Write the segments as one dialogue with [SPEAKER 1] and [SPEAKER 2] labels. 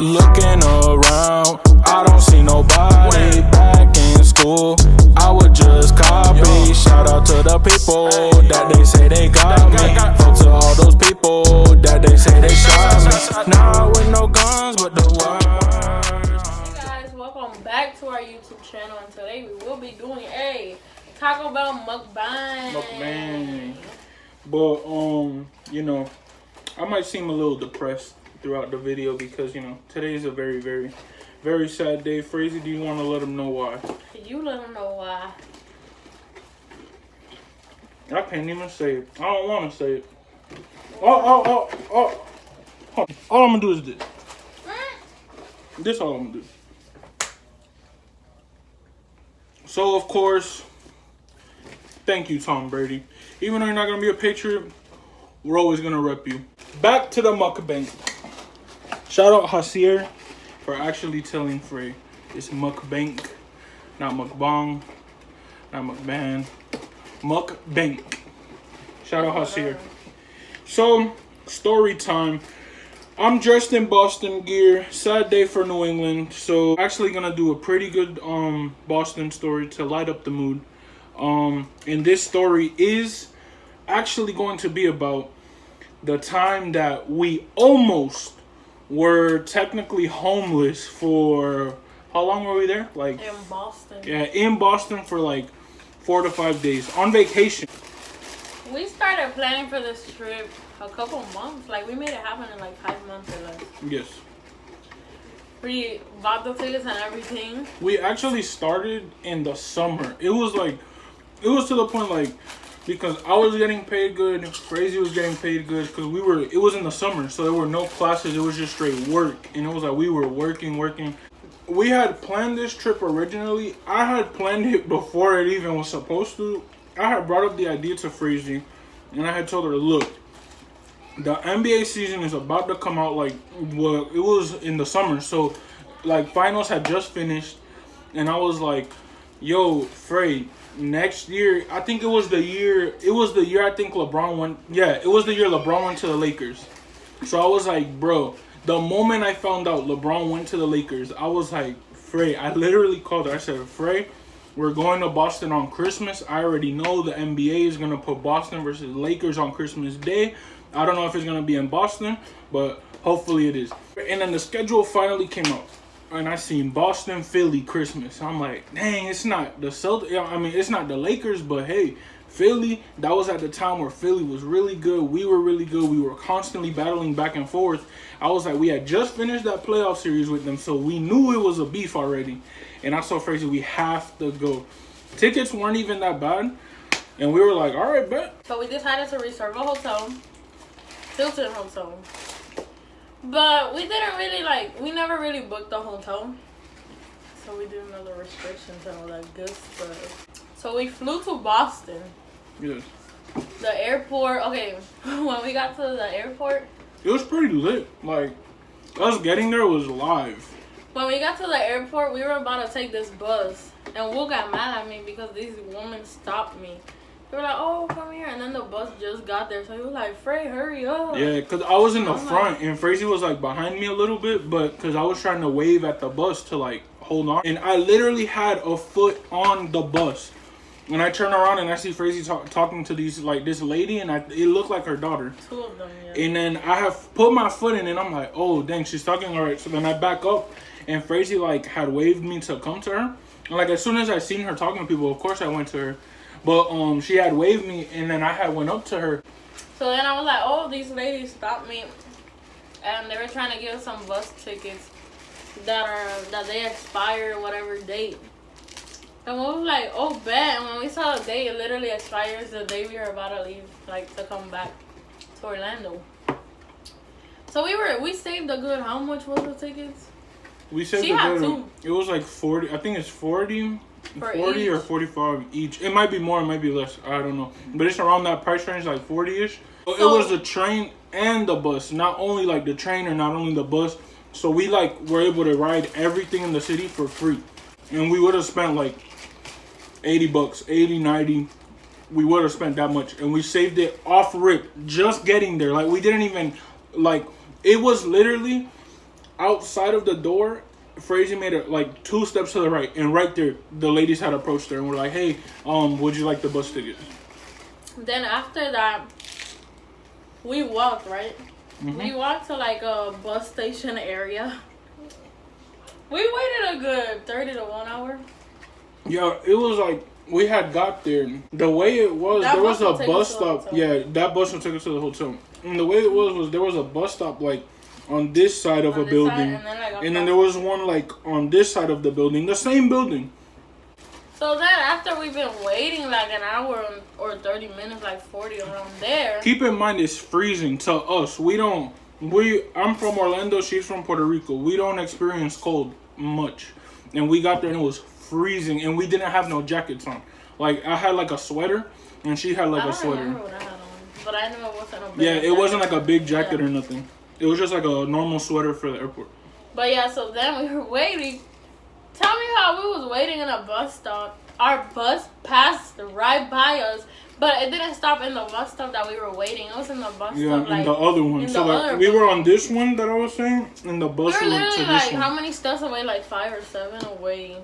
[SPEAKER 1] Looking around, I don't see nobody. Back in school, I would just copy. Shout out to the people that they say they got me. Fuck to all those people that they say they shot me. Not with no guns, but the words.
[SPEAKER 2] Hey guys, welcome back to our YouTube channel, and today we will be doing a Taco Bell mukbang.
[SPEAKER 3] But you know, I might seem a little depressed throughout the video because, you know, today is a very, very, very sad day. Frazy, do you want to let them know why?
[SPEAKER 2] You let them know why.
[SPEAKER 3] I can't even say it. I don't want to say it. Oh. All I'm going to do is this. This all I'm going to do. So, of course, thank you, Tom Brady. Even though you're not going to be a Patriot, we're always going to rep you. Back to the mukbang. Shout out Hasier for actually telling Frey it's mukbang, not mukbang, not mukbang, mukbang. Shout out Hasier. So, story time. I'm dressed in Boston gear. Sad day for New England. So, actually gonna do a pretty good Boston story to light up the mood. And this story is actually going to be about the time that we almost were technically homeless for, how long were we there? Like
[SPEAKER 2] in Boston.
[SPEAKER 3] Yeah, in Boston for like 4 to 5 days on vacation.
[SPEAKER 2] We started planning for this trip a couple months. Like, we made it happen in like 5 months or less.
[SPEAKER 3] Yes.
[SPEAKER 2] We bought the tickets and everything.
[SPEAKER 3] We actually started in the summer. It was to the point, like, because I was getting paid good, Frazy was getting paid good, because it was in the summer, so there were no classes, it was just straight work, and it was like we were working. We had planned this trip originally. I had planned it before it even was supposed to. I had brought up the idea to Frazy, and I had told her, look, the NBA season is about to come out, like, well, it was in the summer, so, like, finals had just finished, and I was like, yo, Frey, next year, I think it was the year I think LeBron went, yeah, it was the year LeBron went to the Lakers. So I was like, bro, the moment I found out LeBron went to the Lakers, I was like, Frey, I literally called her. I said, Frey, we're going to Boston on Christmas. I already know the NBA is going to put Boston versus Lakers on Christmas Day. I don't know if it's going to be in Boston, but hopefully it is. And then the schedule finally came out. And I seen Boston, Philly, Christmas. I'm like, dang, it's not the it's not the Lakers, but hey, Philly, that was at the time where Philly was really good. We were really good. We were constantly battling back and forth. I was like, we had just finished that playoff series with them, so we knew it was a beef already. And I saw Frazy, we have to go. Tickets weren't even that bad. And we were like, all right, bet.
[SPEAKER 2] So we decided to reserve a hotel, Hilton Hotel. But we didn't really, we never really booked the hotel. So we didn't know the restrictions and all that good stuff. So we flew to Boston.
[SPEAKER 3] Yes.
[SPEAKER 2] The airport, okay, when we got to the airport.
[SPEAKER 3] It was pretty lit. Like, us getting there was live.
[SPEAKER 2] When we got to the airport, we were about to take this bus. And Will got mad at me because these women stopped me. They were like, oh, come here. And then the bus just got there. So he was like, Frey, hurry up.
[SPEAKER 3] Yeah, because I was in the front and Frazy was like behind me a little bit. But because I was trying to wave at the bus to like hold on. And I literally had a foot on the bus. And I turn around and I see Frazy talking to this lady. And it looked like her daughter.
[SPEAKER 2] 2 of them, yeah.
[SPEAKER 3] And then I have put my foot in and I'm like, oh, dang, she's talking all right. So then I back up and Frazy had waved me to come to her. And as soon as I seen her talking to people, of course I went to her. But she had waved me, and then I had went up to her.
[SPEAKER 2] So then I was like, oh, these ladies stopped me. And they were trying to give us some bus tickets that they expire whatever date. And we was like, oh, bet. And when we saw the date, it literally expires the day we were about to leave, to come back to Orlando. So we saved a good, how much was the tickets?
[SPEAKER 3] We saved
[SPEAKER 2] a good,
[SPEAKER 3] it was like 40, I think it's 40
[SPEAKER 2] each.
[SPEAKER 3] Or 45 each. It might be more, it might be less. I don't know. But it's around that price range, like 40-ish. So it was the train and the bus. Not only the train or not only the bus. So we were able to ride everything in the city for free. And we would have spent like $80, 80, 90. We would have spent that much. And we saved it off rip just getting there. We didn't even, it was literally outside of the door, Frazee made it like 2 steps to the right, and right there, the ladies had approached her and were like, "Hey, would you like the bus ticket?"
[SPEAKER 2] Then after that, we walked, right? Mm-hmm. We walked to like a bus station area. We waited a good 30 to 1 hour.
[SPEAKER 3] Yeah, it was like we had got there. The way it was, there was a bus stop. Yeah, that bus will take us to the hotel. And the way it was there was a bus stop like on this side of a building, and then there was one like on this side of the building, the same building.
[SPEAKER 2] So then after we've been waiting like an hour or 30 minutes, like 40 around there.
[SPEAKER 3] Keep in mind it's freezing to us. I'm from Orlando, she's from Puerto Rico. We don't experience cold much. And we got there and it was freezing and we didn't have no jackets on. Like I had like a sweater and she had like a sweater.
[SPEAKER 2] I don't remember what I had on, but I knew it wasn't a big
[SPEAKER 3] jacket. It wasn't like a big jacket or nothing. It was just like a normal sweater for the airport.
[SPEAKER 2] But yeah, so then we were waiting. Tell me how we was waiting in a bus stop. Our bus passed right by us, but it didn't stop in the bus stop that we were waiting. It was in the bus stop.
[SPEAKER 3] Yeah, in the other one. So like, we were on this one that I was saying, and the bus
[SPEAKER 2] we were
[SPEAKER 3] went to
[SPEAKER 2] literally
[SPEAKER 3] this
[SPEAKER 2] like,
[SPEAKER 3] one.
[SPEAKER 2] how many steps away? Like 5 or 7 away.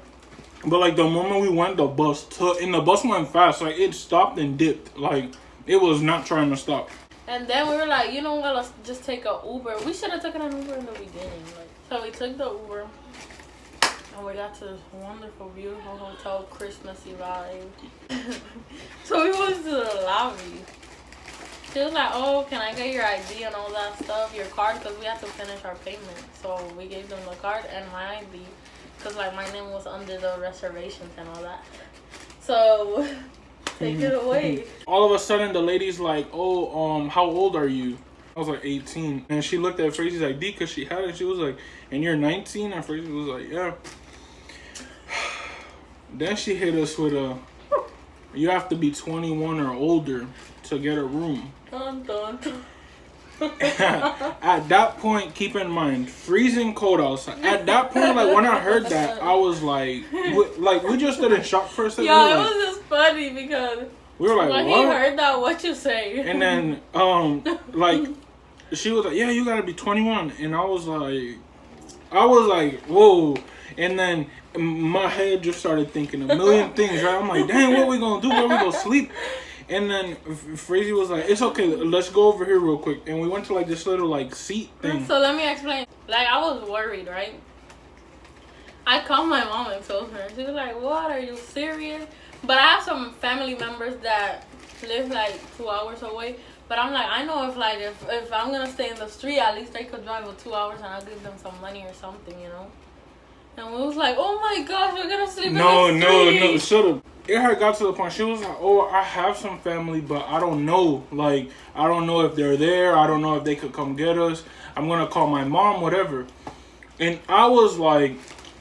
[SPEAKER 3] But like the moment we went, the bus went fast. Like it stopped and dipped. Like it was not trying to stop.
[SPEAKER 2] And then we were like, you know what? Let's just take a Uber. We should have taken an Uber in the beginning. So we took the Uber. And we got to this wonderful, beautiful hotel, Christmassy vibe. So we went to the lobby. She was like, oh, can I get your ID and all that stuff, your card? Because we had to finish our payment. So we gave them the card and my ID. Because, like, my name was under the reservations and all that. So, take it away.
[SPEAKER 3] All of a sudden, the lady's like, oh, how old are you? I was like 18. And she looked at Frazee's ID because she had it. She was like, and you're 19? And Frazee was like, yeah. Then she hit us with you have to be 21 or older to get a room.
[SPEAKER 2] Dun, dun, dun.
[SPEAKER 3] At that point, keep in mind, freezing cold outside. At that point, like when I heard that, I was like, we just stood in shock for a second.
[SPEAKER 2] Yo, it was just funny because
[SPEAKER 3] we were like,
[SPEAKER 2] when
[SPEAKER 3] what?
[SPEAKER 2] he heard that, what you say?
[SPEAKER 3] And then, like, she was like, yeah, you gotta be 21. And I was like, whoa. And then my head just started thinking a million things, right? I'm like, dang, what we gonna do? Where we gonna sleep? And then Frazee was like, it's okay, let's go over here real quick. And we went to like this little like seat thing.
[SPEAKER 2] So let me explain. Like I was worried, right? I called my mom and told her. She was like, what, are you serious? But I have some family members that live like 2 hours away. But I'm like, I know if I'm gonna stay in the street, at least they could drive for 2 hours and I'll give them some money or something, you know? And we was like, oh my gosh, we're gonna sleep in the street.
[SPEAKER 3] No, shut up. It had got to the point, she was like, oh, I have some family, but I don't know. Like, I don't know if they're there. I don't know if they could come get us. I'm going to call my mom, whatever. And I was like,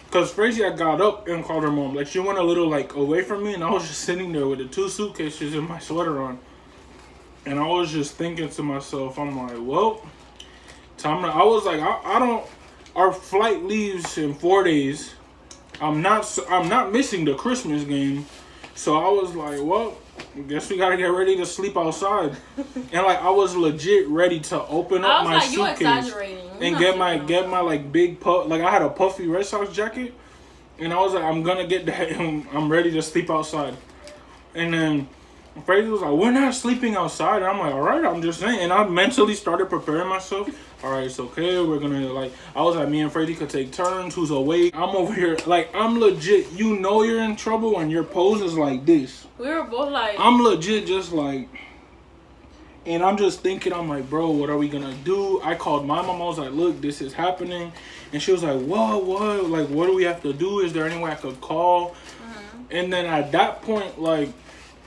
[SPEAKER 3] because Frazee had got up and called her mom. Like, she went a little, like, away from me, and I was just sitting there with the 2 suitcases and my sweater on. And I was just thinking to myself, I'm like, well, I was like, I don't, our flight leaves in 4 days. I'm not missing the Christmas game. So I was like, well, I guess we gotta get ready to sleep outside. And like I was legit ready to open up my suitcase and get my like big like I had a puffy Red Sox jacket, and I was like, I'm gonna get that and I'm ready to sleep outside. And then Frazee was like, we're not sleeping outside. And I'm like, all right, I'm just saying. And I mentally started preparing myself. All right, it's okay. We're gonna like. I was like, me and Frazee could take turns. Who's awake? I'm over here like I'm legit. You know you're in trouble when your pose is like this.
[SPEAKER 2] We were both like.
[SPEAKER 3] I'm legit just like. And I'm just thinking, I'm like, bro, what are we gonna do? I called my mom. I was like, look, this is happening. And she was like, what? Like, what do we have to do? Is there any way I could call? Mm-hmm. And then at that point, like.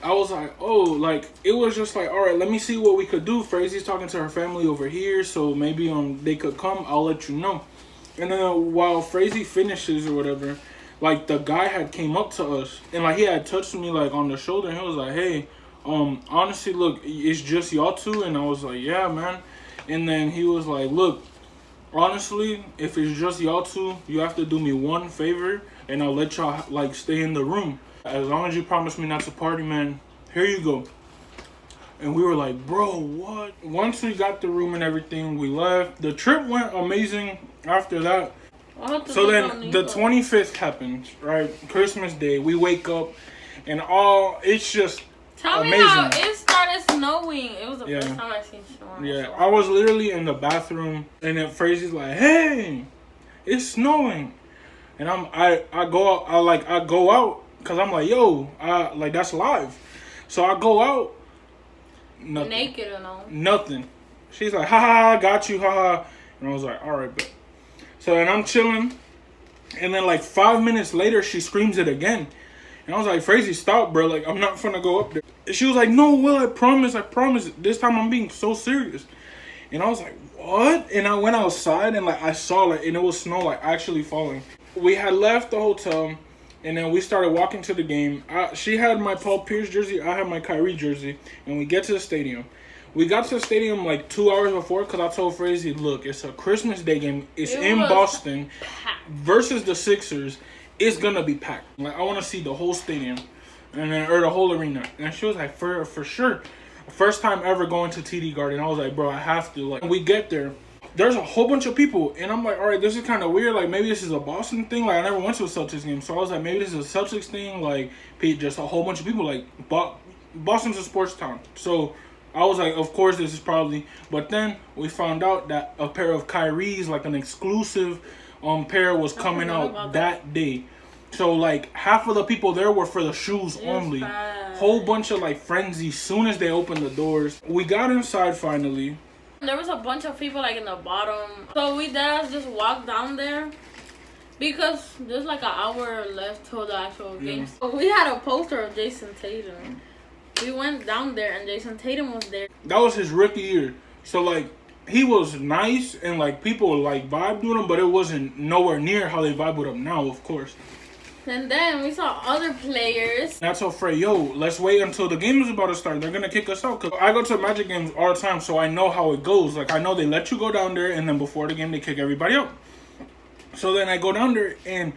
[SPEAKER 3] I was like, oh, like, it was just like, all right, let me see what we could do. Frazee's talking to her family over here, so maybe they could come. I'll let you know. And then while Frazee finishes or whatever, like, the guy had came up to us, and, like, he had touched me, like, on the shoulder, and he was like, hey, honestly, look, it's just y'all two. And I was like, yeah, man. And then he was like, look, honestly, if it's just y'all two, you have to do me one favor, and I'll let y'all, like, stay in the room. As long as you promise me not to party, man, here you go. And we were like, bro, what? Once we got the room and everything, we left. The trip went amazing. after that,
[SPEAKER 2] So
[SPEAKER 3] then the 25th happens, right? Christmas Day. We wake up, and it's just
[SPEAKER 2] Tell
[SPEAKER 3] amazing.
[SPEAKER 2] me how it started snowing. It was the first time I seen snow.
[SPEAKER 3] Yeah, I was literally in the bathroom, and then Frazy's like, "Hey, it's snowing," and I go out because I'm like, "Yo, like that's live," so I go out. Nothing.
[SPEAKER 2] Naked and all.
[SPEAKER 3] Nothing. She's like, "Ha ha, got you, ha ha," and I was like, "All right, but." So then I'm chilling, and then like 5 minutes later, she screams it again. And I was like, Frazy, stop, bro. Like, I'm not finna go up there. And she was like, no, Will, I promise. This time I'm being so serious. And I was like, what? And I went outside, and like I saw it, and it was snow like actually falling. We had left the hotel, and then we started walking to the game. She had my Paul Pierce jersey. I had my Kyrie jersey. And we get to the stadium. We got to the stadium like 2 hours before because I told Frazy, look, it's a Christmas Day game. It's in Boston versus the Sixers. It's going to be packed. Like, I want to see the whole stadium or the whole arena. And she was like, for sure. First time ever going to TD Garden. I was like, bro, I have to. Like, we get there. There's a whole bunch of people. And I'm like, all right, this is kind of weird. Like, maybe this is a Boston thing. Like, I never went to a Celtics game. So I was like, maybe this is a Celtics thing. Like, just a whole bunch of people. Like, Boston's a sports town. So I was like, of course, this is probably. But then we found out that a pair of Kyrie's, like an exclusive pair, was coming out that day. So like half of the people there were for the shoes only. Whole bunch of like frenzy. Soon as they opened the doors, we got inside finally.
[SPEAKER 2] There was a bunch of people like in the bottom. So we just walked down there because there's like an hour left till the actual game. So we had a poster of Jason Tatum. We went down there and Jason Tatum was there.
[SPEAKER 3] That was his rookie year. So like he was nice and like people like vibed with him, but it wasn't nowhere near how they vibe with him now, of course.
[SPEAKER 2] And then we saw other players.
[SPEAKER 3] And I told Frey, yo, let's wait until the game is about to start. They're going to kick us out. Because I go to Magic games all the time, so I know how it goes. Like, I know they let you go down there, and then before the game, they kick everybody out. So then I go down there, and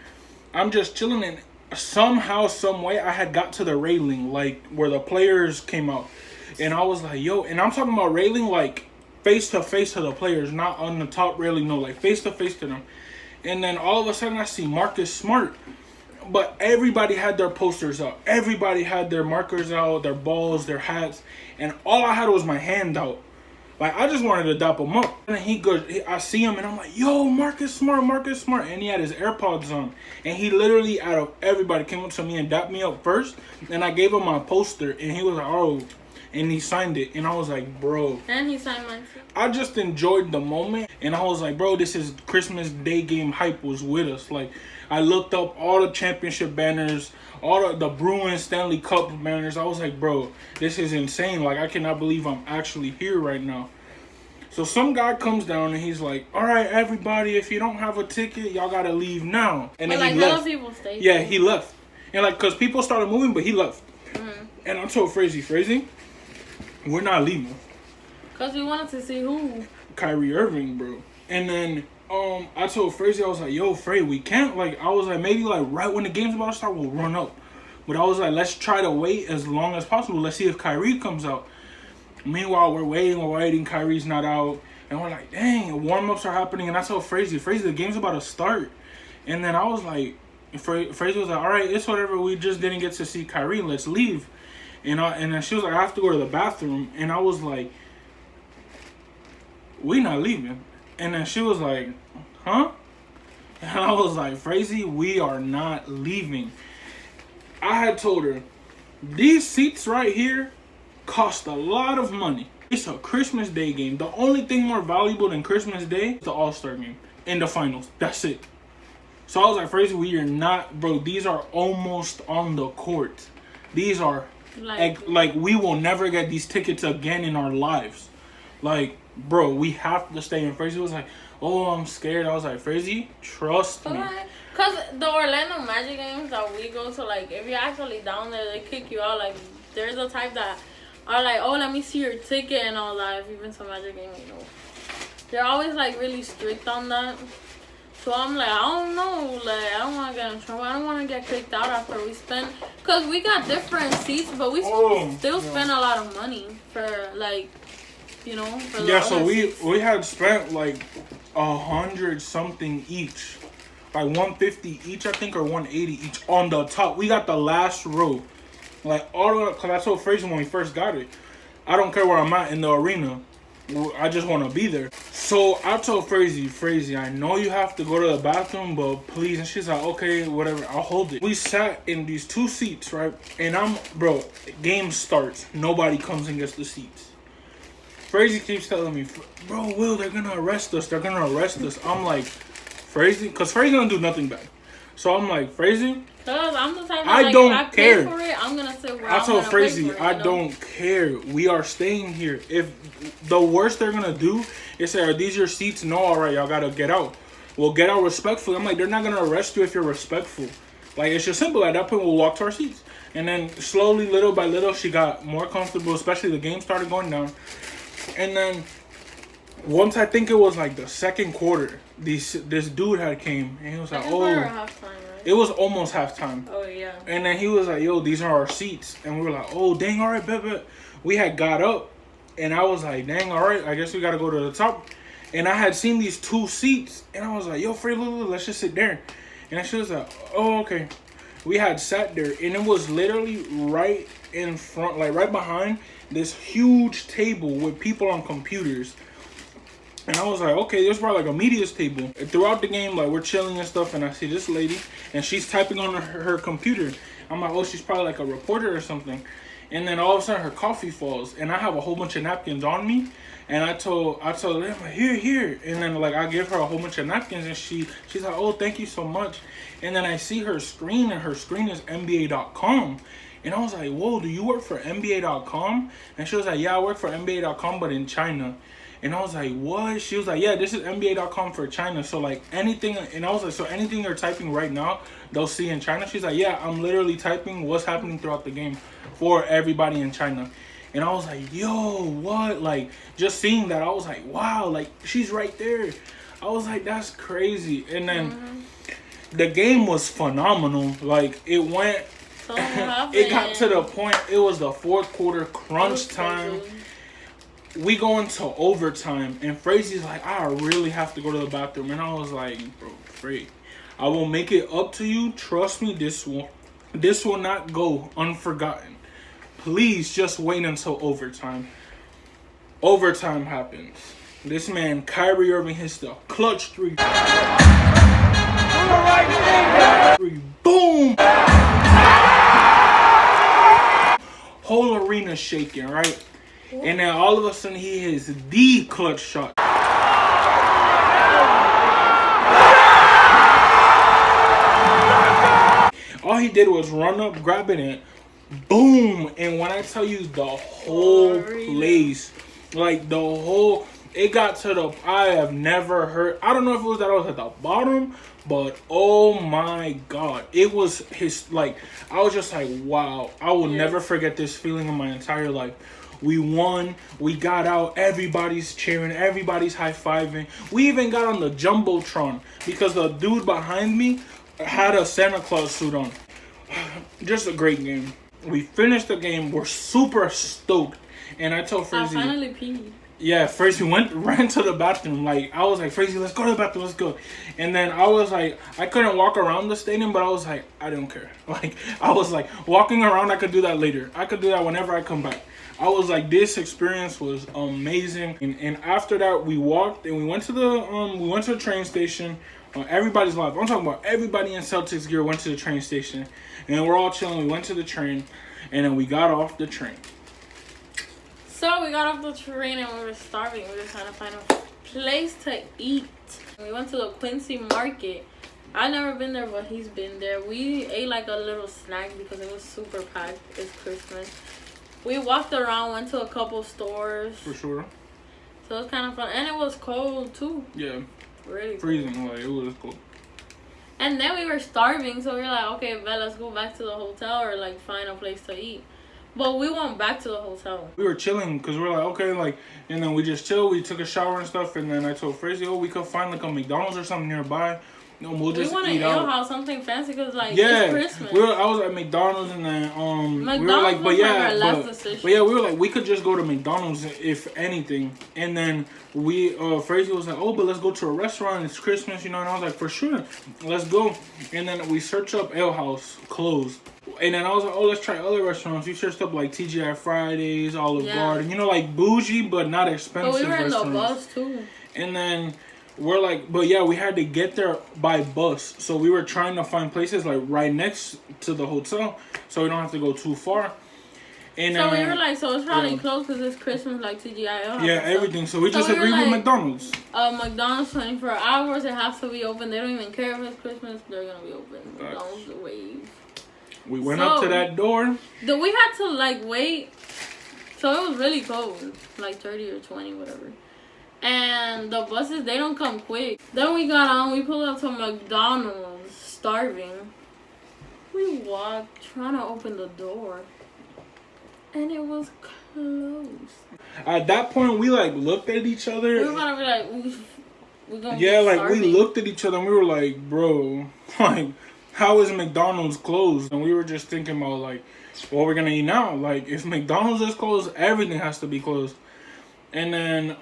[SPEAKER 3] I'm just chilling. And somehow, some way, I had got to the railing, like, where the players came out. And I was like, yo, and I'm talking about railing, like, face-to-face to the players, not on the top railing, no, like, face-to-face to them. And then all of a sudden, I see Marcus Smart. But everybody had their posters out. Everybody had their markers out, their balls, their hats. And all I had was my hand out. Like, I just wanted to dap him up. And he goes, I see him and I'm like, yo, Marcus Smart. And he had his AirPods on. And he literally, out of everybody, came up to me and dapped me up first. And I gave him my poster. And he was like, oh. And he signed it. And I was like, bro.
[SPEAKER 2] And he signed mine too.
[SPEAKER 3] I just enjoyed the moment. And I was like, bro, this is Christmas Day game hype was with us. Like, I looked up all the championship banners, all the Bruins Stanley Cup banners. I was like, bro, this is insane. Like, I cannot believe I'm actually here right now. So some guy comes down and he's like, all right, everybody, if you don't have a ticket, y'all got to leave now. And
[SPEAKER 2] but
[SPEAKER 3] then he left. People stay. Yeah, he left. And like, because people started moving, but he left. Mm-hmm. And I told Frazy, we're not leaving.
[SPEAKER 2] Because we wanted to see who?
[SPEAKER 3] Kyrie Irving, bro. And then I told Frazy, I was like, yo, Frey, we can't, like, I was like, maybe, like, right when the game's about to start, we'll run up. But I was like, let's try to wait as long as possible. Let's see if Kyrie comes out. Meanwhile, we're waiting, Kyrie's not out. And we're like, dang, warm-ups are happening. And I told Frazy, the game's about to start. And then I was like, Frazy was like, all right, it's whatever. We just didn't get to see Kyrie. Let's leave. And then she was like, I have to go to the bathroom. And I was like, we not leaving. And then she was like, huh? And I was like, Frazy, we are not leaving. I had told her, these seats right here cost a lot of money. It's a Christmas Day game. The only thing more valuable than Christmas Day is the All-Star game in the finals. That's it. So I was like, Frazy, we are not, bro, these are almost on the court. These are, like we will never get these tickets again in our lives. Like, bro, we have to stay. And Frazy was like, oh, I'm scared. I was like, Frazy, trust me.
[SPEAKER 2] Because the Orlando Magic games that we go to, like, if you're actually down there, they kick you out. Like, there's a type that are like, oh, let me see your ticket and all that. If you've been to a Magic game, you know. They're always, like, really strict on that. So I'm like, I don't know. Like, I don't want to get in trouble. I don't want to get kicked out after we spend. Because we got different seats, but we still spend a lot of money for, like, you know. For
[SPEAKER 3] yeah, so we had spent, like, 100 something each. Like 150 each, I think, or 180 each on the top. We got the last row. Like all the way up, because I told Fraser when we first got it, I don't care where I'm at in the arena. I just want to be there. So I told Fraser, I know you have to go to the bathroom, but please. And she's like, okay, whatever, I'll hold it. We sat in these 2 seats, right? And bro, game starts. Nobody comes and gets the seats. Fraser keeps telling me, bro, Will, they're going to arrest us. They're going to arrest us. I'm like, Fraser, because Fraser don't do nothing bad. So I'm like, Fraser,
[SPEAKER 2] cause I'm the type of,
[SPEAKER 3] I don't
[SPEAKER 2] if I
[SPEAKER 3] care.
[SPEAKER 2] pay for it, I'm gonna sit where
[SPEAKER 3] I
[SPEAKER 2] I'm
[SPEAKER 3] told
[SPEAKER 2] gonna
[SPEAKER 3] Fraser,
[SPEAKER 2] pay for it,
[SPEAKER 3] I don't care. We are staying here. If the worst they're gonna do is say, are these your seats? No, all right, y'all gotta get out. Well, get out respectfully. I'm like, they're not gonna arrest you if you're respectful. Like, it's just simple. At that point, we'll walk to our seats. And then slowly, little by little, she got more comfortable, especially the game started going down. And then once, I think it was like the second quarter, this dude had came and he was like, oh,
[SPEAKER 2] halftime, right?
[SPEAKER 3] It was almost halftime.
[SPEAKER 2] Oh yeah.
[SPEAKER 3] And then he was like, yo, these are our seats. And we were like, oh, dang, all right, bet. We had got up and I was like, dang, all right, I guess we got to go to the top. And I had seen these 2 seats and I was like, yo, Frey, look, let's just sit there. And she was like, oh, okay. We had sat there and it was literally right in front, like right behind this huge table with people on computers. And I was like, okay, this is probably like a media's table. And throughout the game, like, we're chilling and stuff, and I see this lady, and she's typing on her computer. I'm like, oh, she's probably like a reporter or something. And then all of a sudden, her coffee falls, and I have a whole bunch of napkins on me. And I told her, I'm like, here. And then, like, I give her a whole bunch of napkins, and she's like, oh, thank you so much. And then I see her screen, and her screen is NBA.com. And I was like, whoa, do you work for NBA.com? And she was like, yeah, I work for NBA.com, but in China. And I was like, what? She was like, yeah, this is NBA.com for China. So, like, anything. And I was like, so anything you're typing right now, they'll see in China? She's like, yeah, I'm literally typing what's happening throughout the game for everybody in China. And I was like, yo, what? Like, just seeing that, I was like, wow, like, she's right there. I was like, that's crazy. And then the game was phenomenal. Like, it went, it got to the point, it was the 4th quarter, crunch time. We go into overtime, and Fraser's like, I really have to go to the bathroom. And I was like, bro, Frey, I will make it up to you. Trust me, this will not go unforgotten. Please just wait until overtime. Overtime happens. This man, Kyrie Irving, hits the clutch 3. Boom! Whole arena shaking, right? And then all of a sudden he hits the clutch shot. All he did was run up, grab it, and boom. And when I tell you the whole place, like the whole, it got to the, I have never heard, I don't know if it was that I was at the bottom, but oh my God. It was his, like, I was just like, wow. I will never forget this feeling in my entire life. We won. We got out. Everybody's cheering. Everybody's high-fiving. We even got on the Jumbotron because the dude behind me had a Santa Claus suit on. Just a great game. We finished the game. We're super stoked. And I told Fraser,
[SPEAKER 2] I finally peed.
[SPEAKER 3] Yeah, first we ran to the bathroom. Like, I was like, Fraser, let's go to the bathroom, let's go. And then I was like, I couldn't walk around the stadium, but I was like, I don't care. Like, I was like, walking around, I could do that later. I could do that whenever I come back. I was like, this experience was amazing. And after that, we walked and we went to the train station. Everybody's live. I'm talking about everybody in Celtics gear went to the train station. And we're all chilling. We went to the train. And then we got off the train.
[SPEAKER 2] So we got off the train and we were starving. We were trying to find a place to eat. We went to the Quincy Market. I've never been there, but he's been there. We ate like a little snack because it was super packed. It's Christmas. We walked around, went to a couple stores.
[SPEAKER 3] For sure.
[SPEAKER 2] So it was kind of fun. And it was cold too.
[SPEAKER 3] Yeah.
[SPEAKER 2] Really
[SPEAKER 3] freezing.
[SPEAKER 2] Cold.
[SPEAKER 3] Like, it was cold.
[SPEAKER 2] And then we were starving, so we were like, okay, but let's go back to the hotel or like find a place to eat. But we went back to the hotel. We
[SPEAKER 3] were chilling because we were like, okay, like, and then we just chilled. We took a shower and stuff. And then I told Fraser, oh, we could find like a McDonald's or something nearby. and we'll just
[SPEAKER 2] want
[SPEAKER 3] eat
[SPEAKER 2] an ale
[SPEAKER 3] out.
[SPEAKER 2] house, something fancy, because, like,
[SPEAKER 3] Yeah,
[SPEAKER 2] it's Christmas.
[SPEAKER 3] I was at McDonald's and then
[SPEAKER 2] McDonald's
[SPEAKER 3] we were like,
[SPEAKER 2] was like our last decision.
[SPEAKER 3] but yeah, we were like, we could just go to McDonald's if anything. And then Frazy was like, oh, but let's go to a restaurant. It's Christmas, you know. And I was like, for sure, let's go. And then we search up ale house closed. And then I was like, oh, let's try other restaurants. We searched up like TGI Fridays, Olive Garden, you know, like bougie but not expensive.
[SPEAKER 2] But we were in
[SPEAKER 3] restaurants.
[SPEAKER 2] the bus too.
[SPEAKER 3] And then we're like, but yeah, we had to get there by bus. So we were trying to find places like right next to the hotel, so we don't have to go too far. And
[SPEAKER 2] so we were like, so it's probably closed because it's Christmas, like TGIL.
[SPEAKER 3] Yeah, everything. So we just agreed with McDonald's.
[SPEAKER 2] McDonald's 24 hours. It has to be open. They don't even care if it's Christmas. They're gonna be open. McDonald's the wave.
[SPEAKER 3] We went up to that door.
[SPEAKER 2] We had to like wait. So it was really cold, like 30 or 20, whatever. And the buses, they don't come quick. Then we got on. We pulled up to McDonald's, starving. We walked, trying to open the door. And it was closed.
[SPEAKER 3] At that point, we like looked at each other.
[SPEAKER 2] We were gonna be like, we're gonna
[SPEAKER 3] yeah,
[SPEAKER 2] be
[SPEAKER 3] like
[SPEAKER 2] starving.
[SPEAKER 3] we looked at each other and we were like, bro, like, how is McDonald's closed? And we were just thinking about like, what we're gonna eat now. Like, if McDonald's is closed, everything has to be closed. And then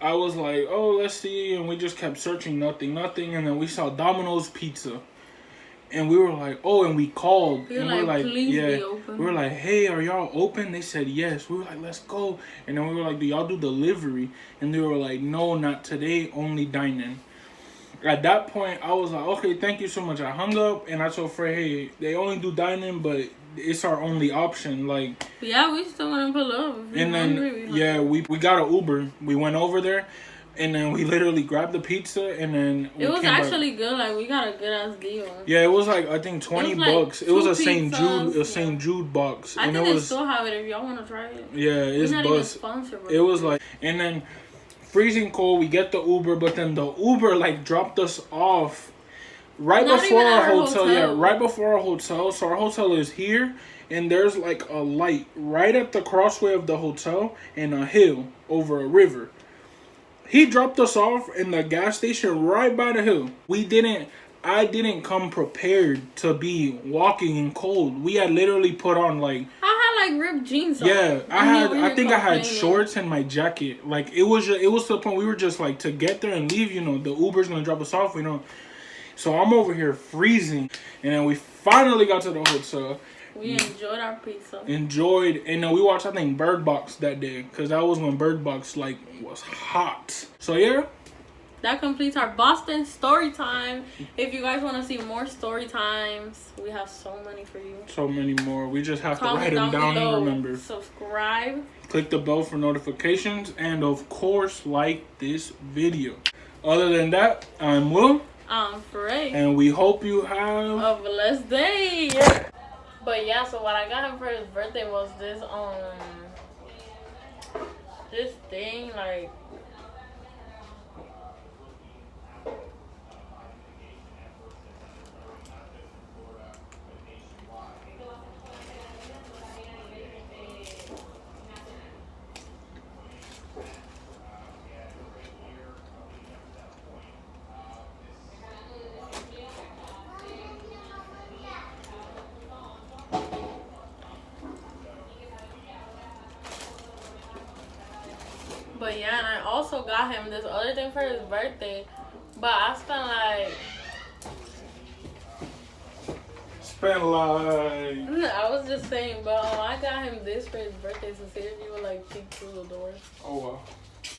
[SPEAKER 3] I was like, oh, let's see. And we just kept searching, nothing. And then we saw Domino's Pizza. And we were like, oh, and we called.
[SPEAKER 2] We were
[SPEAKER 3] and
[SPEAKER 2] like,
[SPEAKER 3] we were like,
[SPEAKER 2] please
[SPEAKER 3] yeah.
[SPEAKER 2] be open.
[SPEAKER 3] We were like, hey, are y'all open? They said yes. We were like, let's go. And then we were like, do y'all do delivery? And they were like, no, not today, only dine-in. At that point, I was like, okay, thank you so much. I hung up and I told Frey, hey, they only do dine-in, but it's our only option. Like,
[SPEAKER 2] yeah, we still want to pull up.
[SPEAKER 3] And then, we got an Uber. We went over there. And then we literally grabbed the pizza, and then
[SPEAKER 2] it was actually good. Like, we got a good ass deal.
[SPEAKER 3] Yeah, it was like, I think $20. It was a St. Jude box.
[SPEAKER 2] I think they still have it if y'all want to try it.
[SPEAKER 3] Yeah, it's
[SPEAKER 2] not even sponsored.
[SPEAKER 3] It was like, and then freezing cold. We get the Uber, but then the Uber like dropped us off right before our hotel. Yeah, right before our hotel. So our hotel is here, and there's like a light right at the crossway of the hotel and a hill over a river. He dropped us off in the gas station right by the hill. I didn't come prepared to be walking in cold. We had literally put on like...
[SPEAKER 2] I had like ripped jeans on.
[SPEAKER 3] Yeah, I think I had shorts and my jacket. Like it was to the point we were just like, to get there and leave, you know, the Uber's gonna drop us off, you know. So I'm over here freezing. And then we finally got to the hotel.
[SPEAKER 2] We enjoyed our pizza.
[SPEAKER 3] And then we watched, I think, Bird Box that day. Because that was when Bird Box, like, was hot. So, yeah.
[SPEAKER 2] That completes our Boston story time. If you guys want to see more story times, we have so many for you.
[SPEAKER 3] So many more. We just have to write them down and remember.
[SPEAKER 2] Subscribe.
[SPEAKER 3] Click the bell for notifications. And, of course, like this video. Other than that, I'm Will.
[SPEAKER 2] I'm Frey.
[SPEAKER 3] And we hope you have
[SPEAKER 2] a blessed day. But yeah, so what I got him for his birthday was this this thing, like, but yeah, and I also got him this other thing for his birthday, but I spent like... I was just saying, but I got him this for his birthday to see if you would like peek through the door.
[SPEAKER 3] Oh, wow.